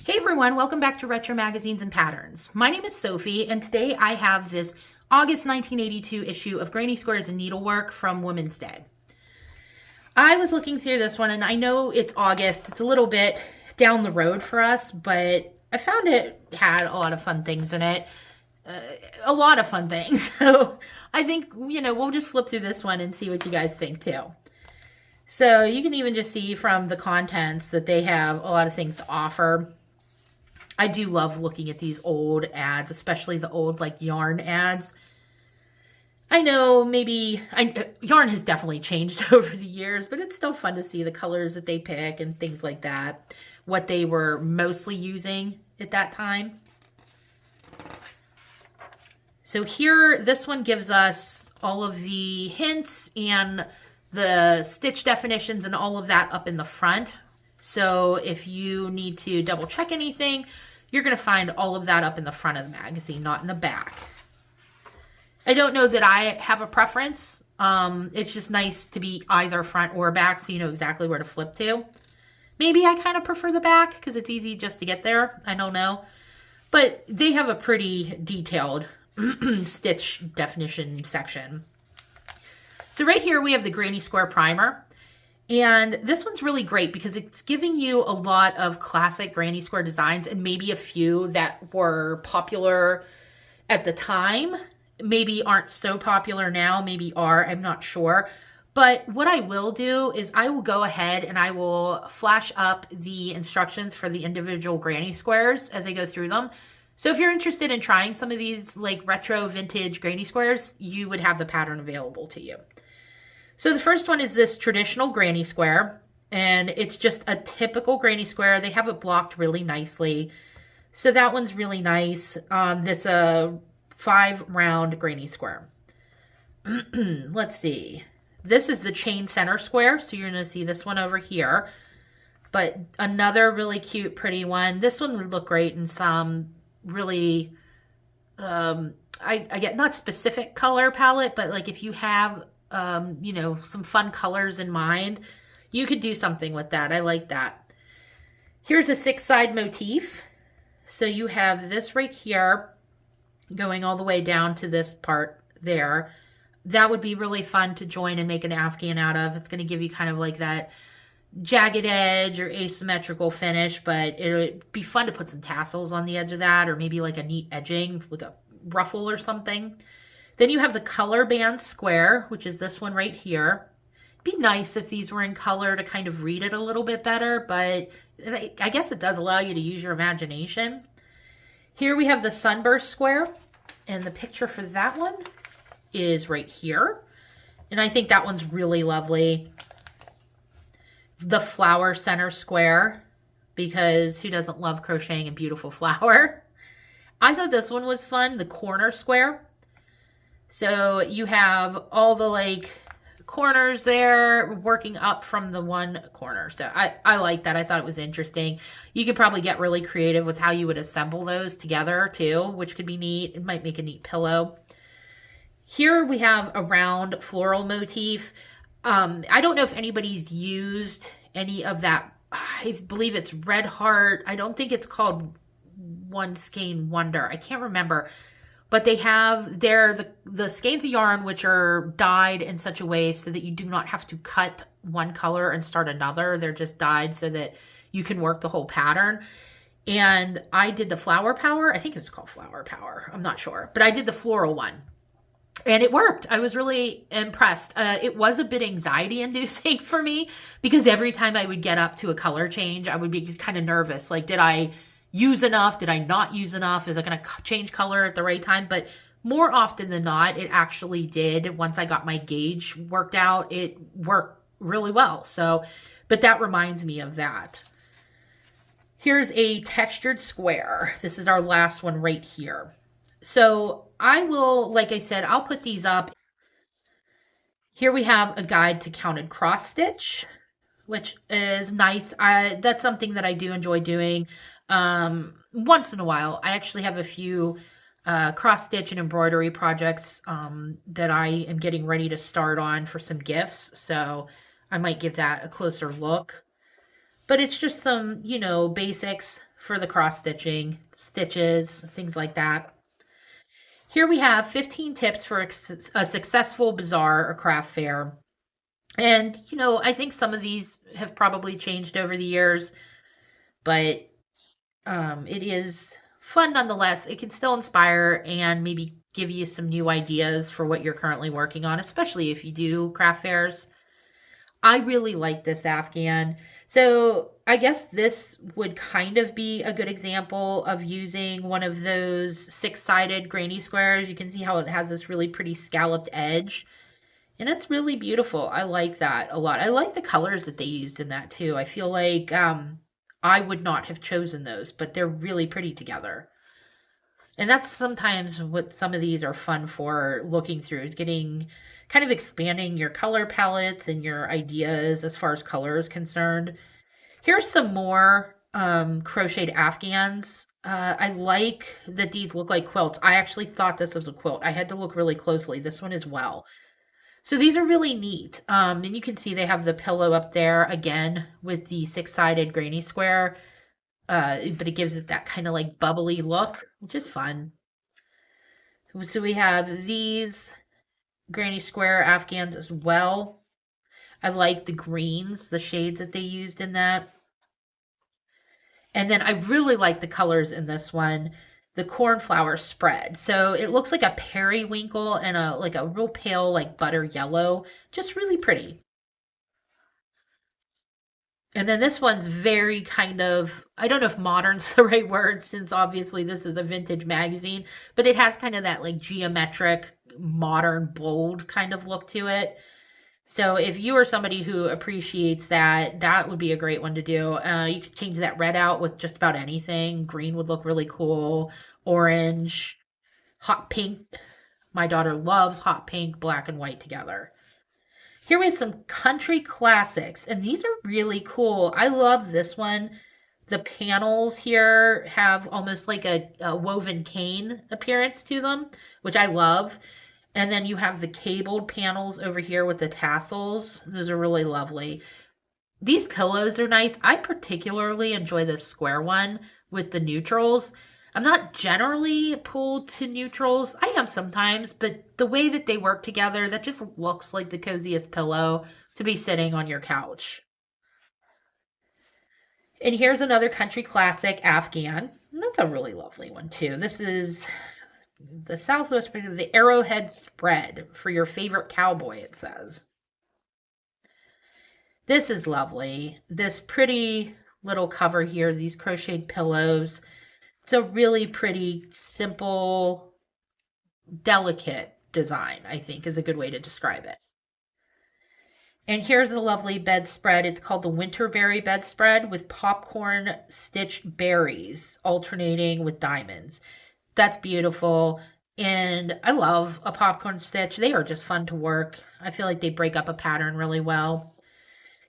Hey everyone, welcome back to Retro Magazines and Patterns. My name is Sophie, and today I have this August 1982 issue of Granny Squares and Needlework from Women's Day. I was looking through this one, and I know it's August. It's a little bit down the road for us, but I found it had a lot of fun things in it. A lot of fun things. So I think, we'll just flip through this one and see what you guys think too. So you can even just see from the contents that they have a lot of things to offer. I do love looking at these old ads, especially the old yarn ads. I know yarn has definitely changed over the years, but it's still fun to see the colors that they pick and things like that, what they were mostly using at that time. So here, this one gives us all of the hints and the stitch definitions and all of that up in the front. So if you need to double check anything, you're going to find all of that up in the front of the magazine, not in the back. I don't know that I have a preference. It's just nice to be either front or back so you know exactly where to flip to. Maybe I kind of prefer the back because it's easy just to get there. I don't know. But they have a pretty detailed stitch definition section. So right here we have the Granny Square Primer. And this one's really great because it's giving you a lot of classic Granny Square designs and maybe a few that were popular at the time. Maybe aren't so popular now, maybe are, I'm not sure. But what I will do is I will go ahead and I will flash up the instructions for the individual Granny Squares as I go through them. So if you're interested in trying some of these retro vintage Granny Squares, you would have the pattern available to you. So the first one is this traditional Granny Square, and it's just a typical Granny Square. They have it blocked really nicely. So that one's really nice. This 5-round Granny Square. Let's see. This is the chain center square, so you're going to see this one over here. But another really cute, pretty one. This one would look great in some really, I get not specific color palette, but if you have, some fun colors in mind, you could do something with that. I like that. Here's a 6-side motif. So you have this right here going all the way down to this part there. That would be really fun to join and make an afghan out of. It's going to give you kind of that jagged edge or asymmetrical finish, but it would be fun to put some tassels on the edge of that, or maybe a neat edging, like a ruffle or something. Then you have the color band square, which is this one right here. It'd be nice if these were in color to kind of read it a little bit better, but I guess it does allow you to use your imagination. Here we have the sunburst square, and the picture for that one is right here. And I think that one's really lovely. The flower center square, because who doesn't love crocheting a beautiful flower? I thought this one was fun, the corner square. So you have all the corners there working up from the one corner. So I like that. I thought it was interesting. You could probably get really creative with how you would assemble those together too, which could be neat. It might make a neat pillow. Here we have a round floral motif. I don't know if anybody's used any of that. I believe it's Red Heart. I don't think it's called One Skein Wonder. I can't remember. But they have the skeins of yarn which are dyed in such a way so that you do not have to cut one color and start another. They're just dyed so that you can work the whole pattern. And I did the Flower Power. I think it was called Flower Power. I'm not sure. But I did the floral one. And it worked. I was really impressed. It was a bit anxiety inducing for me because every time I would get up to a color change, I would be kind of nervous. Did I use enough? Did I not use enough? Is it going to change color at the right time? But more often than not, it actually did. Once I got my gauge worked out, it worked really well. So, but that reminds me of that. Here's a textured square. This is our last one right here. So I will, like I said, I'll put these up. Here we have a guide to counted cross stitch, which is nice. That's something that I do enjoy doing once in a while. I actually have a few cross stitch and embroidery projects that I am getting ready to start on for some gifts. So I might give that a closer look. But it's just some, you know, basics for the cross stitching, stitches, things like that. Here we have 15 tips for a successful bazaar or craft fair. And, you know, I think some of these have probably changed over the years, but it is fun nonetheless. It can still inspire and maybe give you some new ideas for what you're currently working on, especially if you do craft fairs. I really like this Afghan. So I guess this would kind of be a good example of using one of those six-sided granny squares. You can see how it has this really pretty scalloped edge. And it's really beautiful. I like that a lot. I like the colors that they used in that too. I feel like I would not have chosen those, but they're really pretty together. And that's sometimes what some of these are fun for looking through, is getting kind of expanding your color palettes and your ideas as far as color is concerned. Here's some more crocheted Afghans. I like that these look like quilts. I actually thought this was a quilt. I had to look really closely. This one as well. So these are really neat. And you can see they have the pillow up there again with the six-sided granny square. But it gives it that kind of like bubbly look, which is fun. So we have these granny square Afghans as well. I like the greens, the shades that they used in that. And then I really like the colors in this one, the cornflower spread. So it looks like a periwinkle and a real pale like butter yellow, just really pretty. And then this one's very kind of, I don't know if modern's the right word, since obviously this is a vintage magazine, but it has kind of that like geometric, modern, bold kind of look to it. So if you are somebody who appreciates that, that would be a great one to do. You could change that red out with just about anything. Green would look really cool. Orange, hot pink. My daughter loves hot pink, black and white together. Here we have some country classics, and these are really cool. I love this one. The panels here have almost like a woven cane appearance to them, which I love. And then you have the cabled panels over here with the tassels. Those are really lovely. These pillows are nice. I particularly enjoy this square one with the neutrals. I'm not generally pulled to neutrals. I am sometimes, but the way that they work together, that just looks like the coziest pillow to be sitting on your couch. And here's another country classic, Afghan. And that's a really lovely one too. This is the Southwest, the Arrowhead spread for your favorite cowboy, it says. This is lovely. This pretty little cover here, these crocheted pillows. It's a really pretty, simple, delicate design, I think is a good way to describe it. And here's a lovely bedspread. It's called the Winterberry bedspread with popcorn stitched berries alternating with diamonds. That's beautiful. And I love a popcorn stitch. They are just fun to work. I feel like they break up a pattern really well.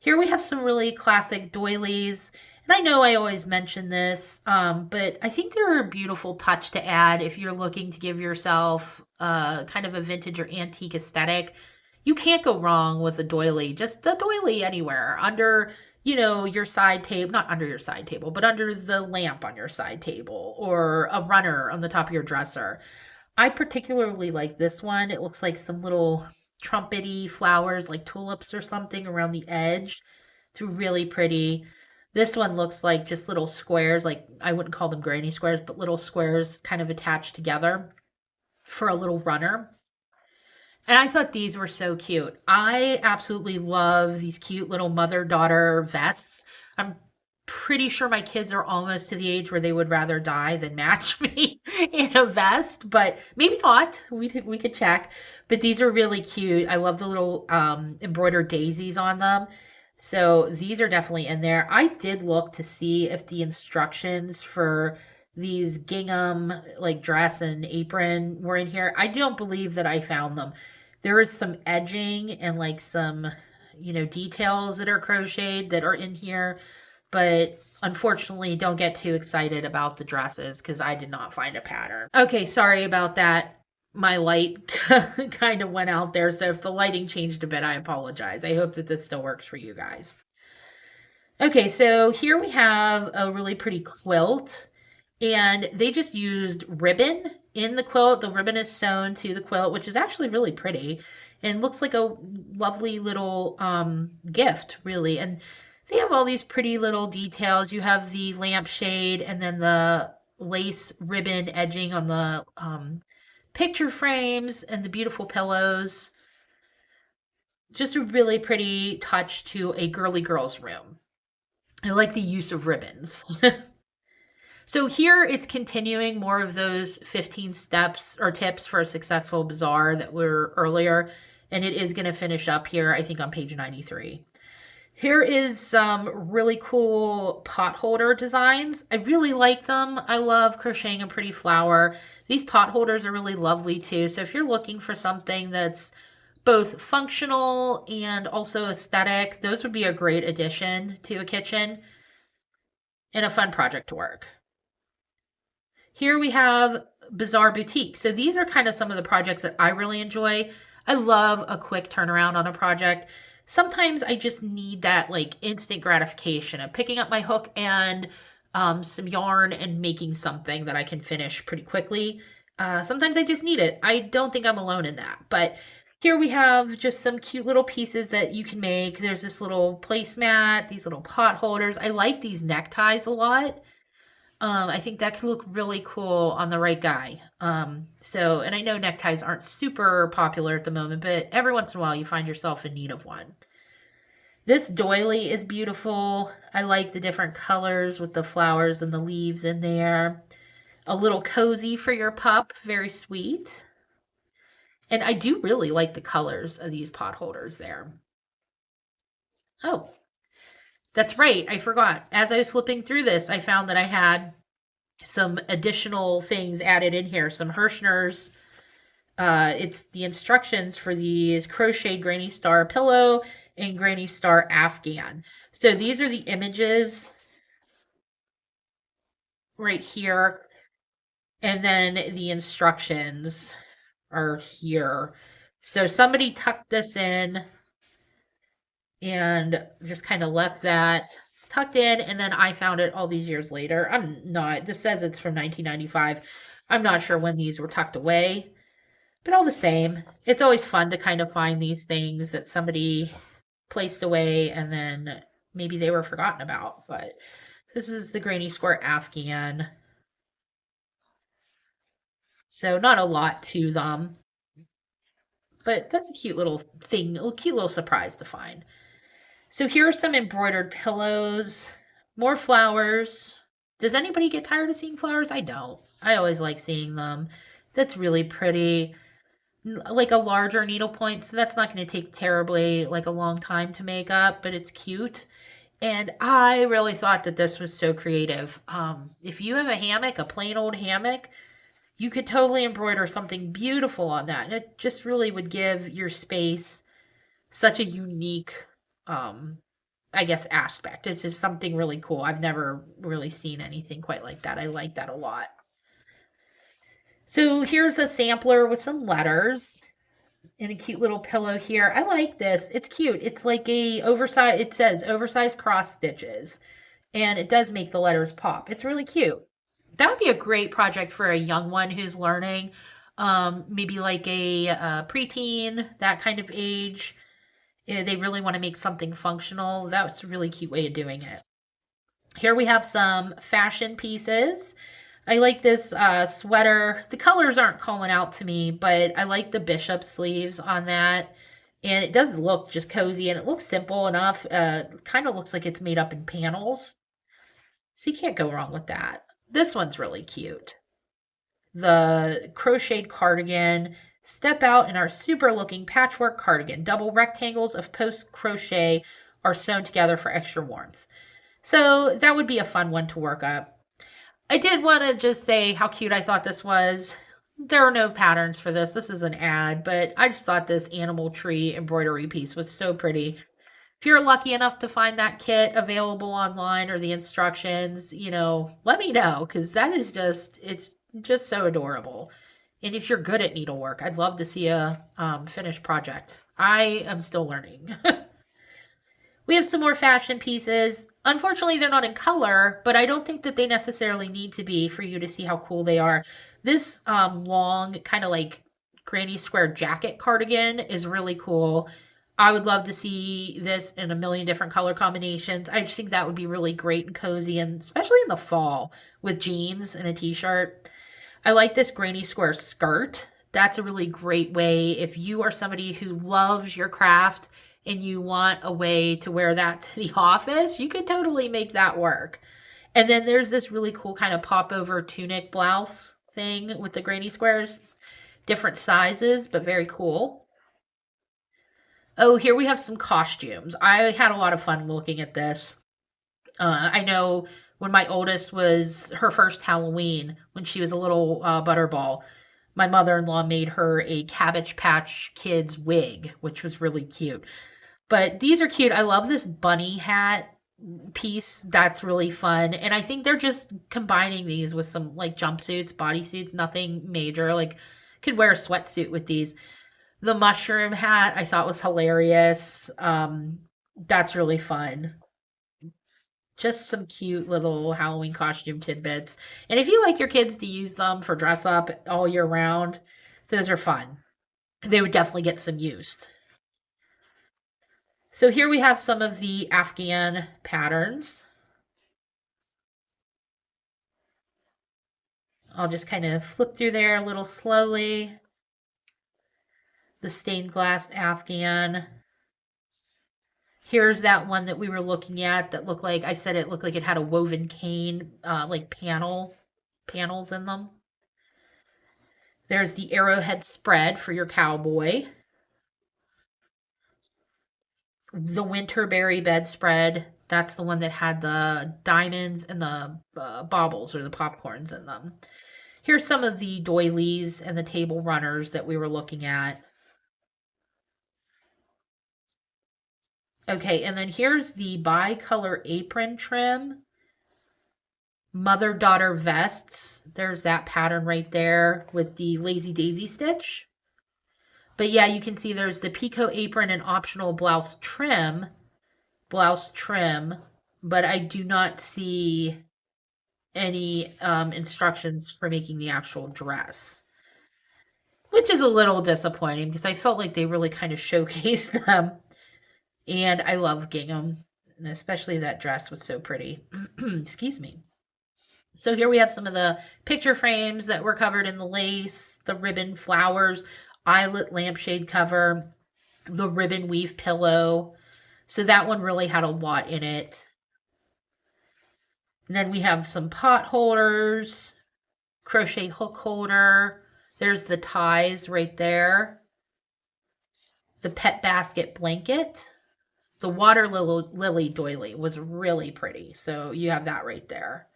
Here we have some really classic doilies. And I know I always mention this, but I think they're a beautiful touch to add if you're looking to give yourself kind of a vintage or antique aesthetic. You can't go wrong with a doily. Just a doily anywhere under, you know, your side table, not under your side table, but under the lamp on your side table, or a runner on the top of your dresser. I particularly like this one. It looks like some little trumpety flowers like tulips or something around the edge. It's really pretty. This one looks like just little squares, like I wouldn't call them granny squares, but little squares kind of attached together for a little runner. And I thought these were so cute. I absolutely love these cute little mother-daughter vests. I'm pretty sure my kids are almost to the age where they would rather die than match me in a vest, but maybe not. We could check. But these are really cute. I love the little embroidered daisies on them. So these are definitely in there. I did look to see if the instructions for these gingham like dress and apron were in here. I don't believe that I found them. There is some edging and like some, you know, details that are crocheted that are in here, but unfortunately don't get too excited about the dresses because I did not find a pattern. Okay, sorry about that. my light kind of went out there. So if the lighting changed a bit, I apologize. I hope that this still works for you guys. Okay, so here we have a really pretty quilt, and they just used ribbon in the quilt. The ribbon is sewn to the quilt, which is actually really pretty and looks like a lovely little gift, really. And they have all these pretty little details. You have the lampshade and then the lace ribbon edging on the picture frames and the beautiful pillows. Just a really pretty touch to a girly girl's room. I like the use of ribbons. So here it's continuing more of those 15 steps or tips for a successful bazaar that were earlier. And it is going to finish up here, I think, on page 93. Here is some really cool pot holder designs. I really like them. I love crocheting a pretty flower. These pot holders are really lovely too. So if you're looking for something that's both functional and also aesthetic, those would be a great addition to a kitchen and a fun project to work. Here we have Bazaar Boutique. So these are kind of some of the projects that I really enjoy. I love a quick turnaround on a project. Sometimes I just need that like instant gratification of picking up my hook and some yarn and making something that I can finish pretty quickly. Sometimes I just need it. I don't think I'm alone in that. But here we have just some cute little pieces that you can make. There's this little placemat, these little pot holders. I like these neckties a lot. I think that could look really cool on the right guy. And I know neckties aren't super popular at the moment, but every once in a while you find yourself in need of one. This doily is beautiful. I like the different colors with the flowers and the leaves in there. A little cozy for your pup, very sweet. And I do really like the colors of these pot holders there. Oh, that's right. I forgot. As I was flipping through this, I found that I had some additional things added in here. Some Hirschner's. It's the instructions for these crocheted Granny Star pillow and Granny Star Afghan. So these are the images right here. And then the instructions are here. So somebody tucked this in and just kind of left that tucked in, and then I found it all these years later. This says it's from 1995. I'm not sure when these were tucked away, but all the same, it's always fun to kind of find these things that somebody placed away and then maybe they were forgotten about. But this is the Granny Square Afghan. So not a lot to them, but that's a cute little thing, a cute little surprise to find. So here are some embroidered pillows, more flowers. Does anybody get tired of seeing flowers? I don't. I always like seeing them. That's really pretty. Like a larger needlepoint, so that's not going to take terribly like a long time to make up, but it's cute. And I really thought that this was so creative. If you have a hammock, a plain old hammock, you could totally embroider something beautiful on that. And it just really would give your space such a unique I guess aspect. It's just something really cool. I've never really seen anything quite like that. I like that a lot. So here's a sampler with some letters and a cute little pillow here. I like this. It's cute. It's like it says oversized cross stitches, and it does make the letters pop. It's really cute. That would be a great project for a young one who's learning, maybe like a preteen, that kind of age. They really want to make something functional. That's a really cute way of doing it. Here we have some fashion pieces. I like this sweater. The colors aren't calling out to me, but I like the bishop sleeves on that. And it does look just cozy, and it looks simple enough. Kind of looks like it's made up in panels. So you can't go wrong with that. This one's really cute. The crocheted cardigan. Step out in our super looking patchwork cardigan. Double rectangles of post crochet are sewn together for extra warmth. So that would be a fun one to work up. I did want to just say how cute I thought this was. There are no patterns for this. This is an ad, but I just thought this animal tree embroidery piece was so pretty. If you're lucky enough to find that kit available online or the instructions, let me know, because that is it's just so adorable. And if you're good at needlework, I'd love to see a finished project. I am still learning. We have some more fashion pieces. Unfortunately, they're not in color, but I don't think that they necessarily need to be for you to see how cool they are. This long, kind of like granny square jacket cardigan is really cool. I would love to see this in a million different color combinations. I just think that would be really great and cozy, and especially in the fall with jeans and a t-shirt. I like this granny square skirt. That's a really great way if you are somebody who loves your craft and you want a way to wear that to the office, you could totally make that work. And then there's this really cool kind of pop over tunic blouse thing with the granny squares. Different sizes, but very cool. Oh, here we have some costumes. I had a lot of fun looking at this. I know when my oldest was her first Halloween, when she was a little butterball, my mother-in-law made her a Cabbage Patch Kids wig, which was really cute. But these are cute. I love this bunny hat piece. That's really fun. And I think they're just combining these with some like jumpsuits, bodysuits, nothing major. Like could wear a sweatsuit with these. The mushroom hat I thought was hilarious. That's really fun. Just some cute little Halloween costume tidbits. And if you like your kids to use them for dress up all year round, those are fun. They would definitely get some use. So here we have some of the Afghan patterns. I'll just kind of flip through there a little slowly. The stained glass Afghan. Here's that one that we were looking at that looked like, I said it looked like it had a woven cane, like panels in them. There's the arrowhead spread for your cowboy. The Winterberry bedspread, that's the one that had the diamonds and the baubles or the popcorns in them. Here's some of the doilies and the table runners that we were looking at. Okay, and then here's the bi-color apron trim. Mother-daughter vests. There's that pattern right there with the Lazy Daisy stitch. But yeah, you can see there's the Pico apron and optional blouse trim, but I do not see any instructions for making the actual dress, which is a little disappointing because I felt like they really kind of showcased them. And I love gingham, and especially that dress was so pretty. Excuse me. So here we have some of the picture frames that were covered in the lace, the ribbon flowers, eyelet lampshade cover, the ribbon weave pillow. So that one really had a lot in it. And then we have some pot holders, crochet hook holder. There's the ties right there. The pet basket blanket. The water lily doily was really pretty. So you have that right there.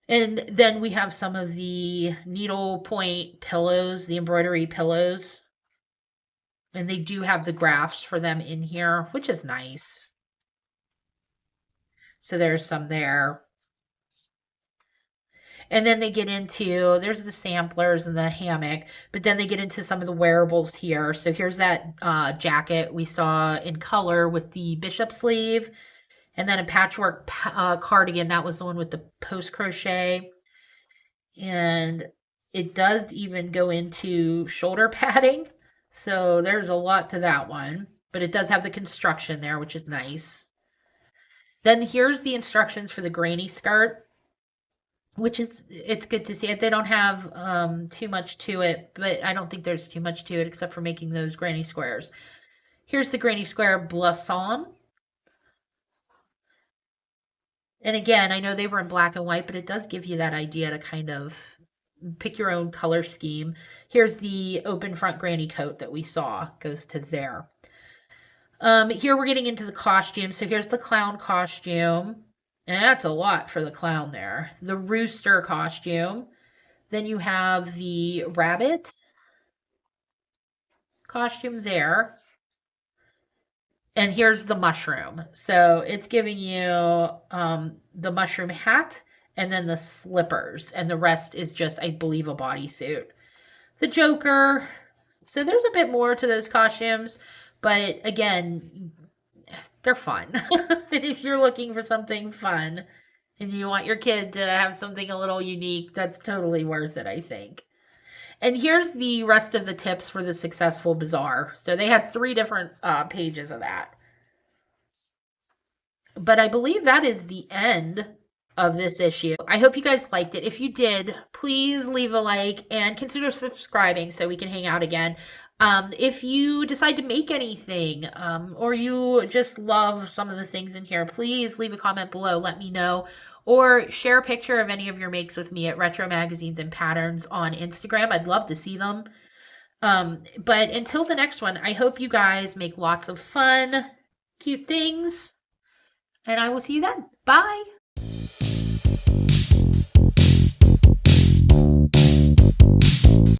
And then we have some of the needlepoint pillows, the embroidery pillows. And they do have the graphs for them in here, which is nice. So there's some there. And then they get into, there's the samplers and the hammock, but then they get into some of the wearables here. So here's that jacket we saw in color with the bishop sleeve, and then a patchwork cardigan. That was the one with the post crochet. And it does even go into shoulder padding. So there's a lot to that one, but it does have the construction there, which is nice. Then here's the instructions for the granny skirt, which is, it's good to see it. They don't have too much to it, but I don't think there's too much to it except for making those granny squares. Here's the granny square blouson. And again, I know they were in black and white, but it does give you that idea to kind of pick your own color scheme. Here's the open front granny coat that we saw, goes to there. Here we're getting into the costume. So here's the clown costume. And that's a lot for the clown there. The rooster costume. Then you have the rabbit costume there. And here's the mushroom. So it's giving you the mushroom hat and then the slippers, and the rest is just, I believe, a bodysuit. The Joker. So there's a bit more to those costumes, but again, they're fun. If you're looking for something fun and you want your kid to have something a little unique, that's totally worth it, I think. And here's the rest of the tips for the successful bazaar. So they had 3 different pages of that. But I believe that is the end of this issue. I hope you guys liked it. If you did, please leave a like and consider subscribing so we can hang out again. If you decide to make anything, or you just love some of the things in here, please leave a comment below. Let me know. Or share a picture of any of your makes with me at Retro Magazines and Patterns on Instagram. I'd love to see them. But until the next one, I hope you guys make lots of fun, cute things. And I will see you then. Bye.